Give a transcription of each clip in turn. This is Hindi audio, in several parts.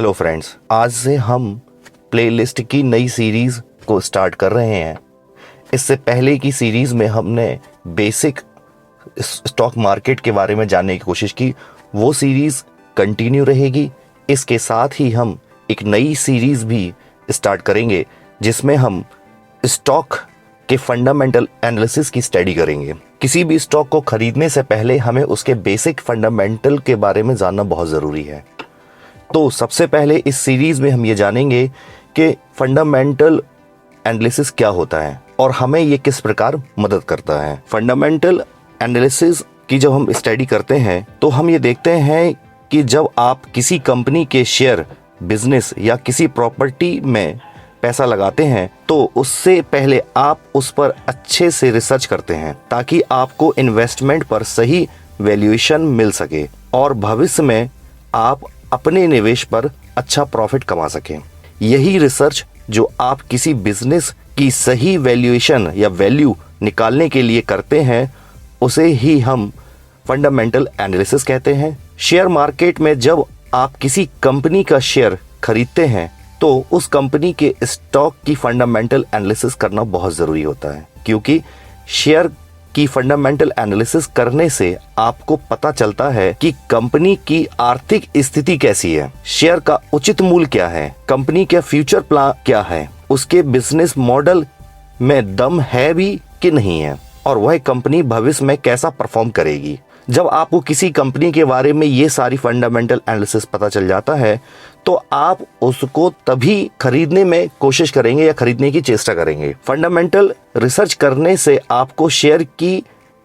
हेलो फ्रेंड्स, आज से हम प्लेलिस्ट की नई सीरीज़ को स्टार्ट कर रहे हैं। इससे पहले की सीरीज़ में हमने बेसिक स्टॉक मार्केट के बारे में जानने की कोशिश की। वो सीरीज़ कंटिन्यू रहेगी। इसके साथ ही हम एक नई सीरीज़ भी स्टार्ट करेंगे जिसमें हम स्टॉक के फंडामेंटल एनालिसिस की स्टडी करेंगे। किसी भी स्टॉक को खरीदने से पहले हमें उसके बेसिक फंडामेंटल के बारे में जानना बहुत ज़रूरी है। तो सबसे पहले इस सीरीज में हम ये जानेंगे कि फंडामेंटल एनालिसिस क्या होता है और हमें ये किस प्रकार मदद करता है। फंडामेंटल एनालिसिस की जब हम स्टडी करते हैं तो हम ये देखते हैं कि जब आप किसी कंपनी के शेयर, बिजनेस या किसी प्रॉपर्टी में पैसा लगाते हैं तो उससे पहले आप उस पर अच्छे से रिसर्च करते हैं ताकि आपको इन्वेस्टमेंट पर सही वैल्यूएशन मिल सके और भविष्य में आप अपने निवेश पर अच्छा प्रॉफिट कमा सकें। यही रिसर्च जो आप किसी बिजनेस की सही वैल्यूएशन या वैल्यू निकालने के लिए करते हैं उसे ही हम फंडामेंटल एनालिसिस कहते हैं। शेयर मार्केट में जब आप किसी कंपनी का शेयर खरीदते हैं तो उस कंपनी के स्टॉक की फंडामेंटल एनालिसिस करना बहुत ज़रूरी होता है, क्योंकि शेयर की फंडामेंटल एनालिसिस करने से आपको पता चलता है कि कंपनी की आर्थिक स्थिति कैसी है, शेयर का उचित मूल्य क्या है, कंपनी का फ्यूचर प्लान क्या है, उसके बिजनेस मॉडल में दम है भी कि नहीं है और वह कंपनी भविष्य में कैसा परफॉर्म करेगी। जब आपको किसी कंपनी के बारे में ये सारी फंडामेंटल एनालिसिस पता चल जाता है तो आप उसको तभी खरीदने में कोशिश करेंगे या खरीदने की चेष्टा करेंगे। फंडामेंटल रिसर्च करने से आपको शेयर की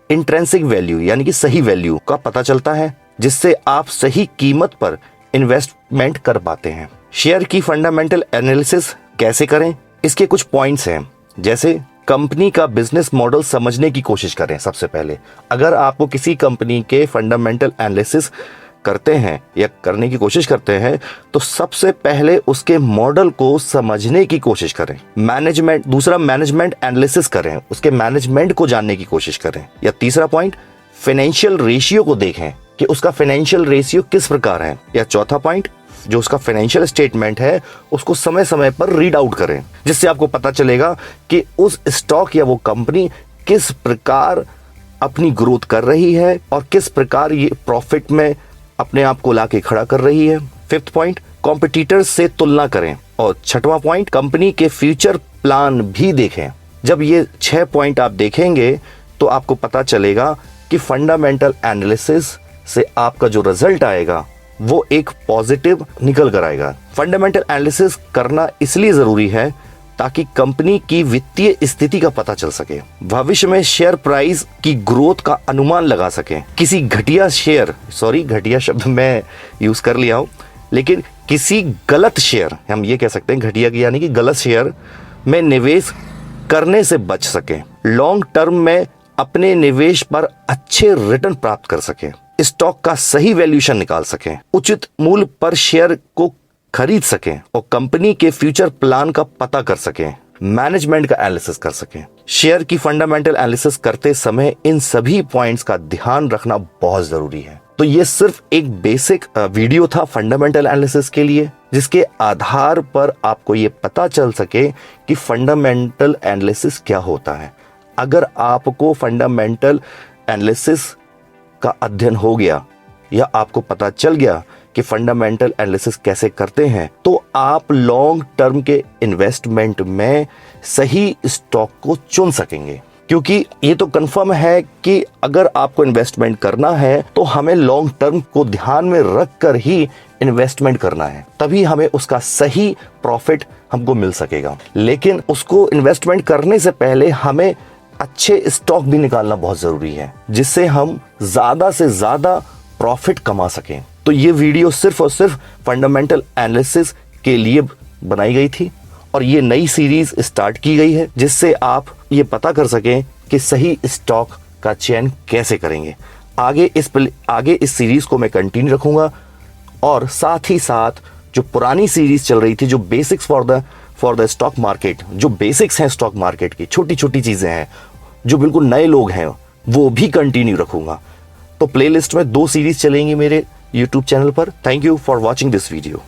इंट्रिंसिक वैल्यू यानी कि सही वैल्यू का पता चलता है, जिससे आप सही कीमत पर इन्वेस्टमेंट कर पाते हैं। शेयर की फंडामेंटल एनालिसिस कैसे करें, इसके कुछ पॉइंट्स हैं। जैसे कंपनी का बिजनेस मॉडल समझने की कोशिश करें। सबसे पहले अगर आपको किसी कंपनी के फंडामेंटल एनालिसिस करते हैं या करने की कोशिश करते हैं तो सबसे पहले उसके मॉडल को समझने की कोशिश करें। मैनेजमेंट एनालिसिस करें, उसके मैनेजमेंट को जानने की कोशिश करें। या तीसरा पॉइंट, फाइनेंशियल रेशियो को देखें कि उसका फाइनेंशियल रेशियो किस प्रकार है। या चौथा पॉइंट, जो उसका फाइनेंशियल स्टेटमेंट है उसको समय समय पर रीड आउट करें, जिससे आपको पता चलेगा कि उस स्टॉक या वो कंपनी किस प्रकार अपनी ग्रोथ कर रही है और किस प्रकार ये प्रॉफिट में अपने आप को लाके खड़ा कर रही है। फिफ्थ पॉइंट, कॉम्पिटिटर्स से तुलना करें। और छठवां पॉइंट, कंपनी के फ्यूचर प्लान भी देखें। जब ये 6 पॉइंट आप देखेंगे तो आपको पता चलेगा कि फंडामेंटल एनालिसिस से आपका जो रिजल्ट आएगा वो एक पॉजिटिव निकल कर आएगा। फंडामेंटल एनालिसिस करना इसलिए जरूरी है ताकि कंपनी की वित्तीय स्थिति का पता चल सके, भविष्य में शेयर प्राइस की ग्रोथ का अनुमान लगा सके। किसी घटिया शब्द मैं यूज कर लिया हूं, लेकिन किसी गलत शेयर, हम ये कह सकते हैं घटिया यानी कि गलत शेयर में निवेश करने से बच सके, लॉन्ग टर्म में अपने निवेश पर अच्छे रिटर्न प्राप्त कर सके, स्टॉक का सही वैल्यूएशन निकाल सकें, उचित मूल्य पर शेयर को खरीद सकें और कंपनी के फ्यूचर प्लान का पता कर सकें, मैनेजमेंट का एनालिसिस कर सकें। शेयर की फंडामेंटल एनालिसिस करते समय इन सभी पॉइंट्स का ध्यान रखना बहुत जरूरी है। तो ये सिर्फ एक बेसिक वीडियो था फंडामेंटल एनालिसिस के लिए, जिसके आधार पर आपको ये पता चल सके कि फंडामेंटल एनालिसिस क्या होता है। अगर आपको फंडामेंटल एनालिसिस का अध्ययन हो गया या आपको पता चल गया कि फंडामेंटल एनालिसिस कैसे करते हैं तो आप लॉन्ग टर्म के इन्वेस्टमेंट में सही स्टॉक को चुन सकेंगे। क्योंकि ये तो कंफर्म है कि अगर आपको इन्वेस्टमेंट करना है तो हमें लॉन्ग टर्म को ध्यान में रखकर ही इन्वेस्टमेंट करना है, तभी हमें उसका सही प्रॉफिट हमको मिल सकेगा। लेकिन उसको इन्वेस्टमेंट करने से पहले हमें अच्छे स्टॉक भी निकालना बहुत जरूरी है, जिससे हम ज्यादा से ज्यादा प्रॉफिट कमा सकें। तो ये वीडियो सिर्फ और सिर्फ फंडामेंटल एनालिसिस के लिए बनाई गई थी और ये नई सीरीज स्टार्ट की गई है, जिससे आप ये पता कर सकें कि सही स्टॉक का चयन कैसे करेंगे। आगे इस सीरीज को मैं कंटिन्यू रखूंगा और साथ ही साथ जो पुरानी सीरीज चल रही थी, जो basics for the stock market, जो बेसिक्स हैं स्टॉक मार्केट की, छोटी छोटी चीजें हैं, जो बिल्कुल नए लोग हैं, वो भी कंटिन्यू रखूंगा। तो प्लेलिस्ट में 2 सीरीज चलेंगी मेरे YouTube चैनल पर। Thank you for watching this video.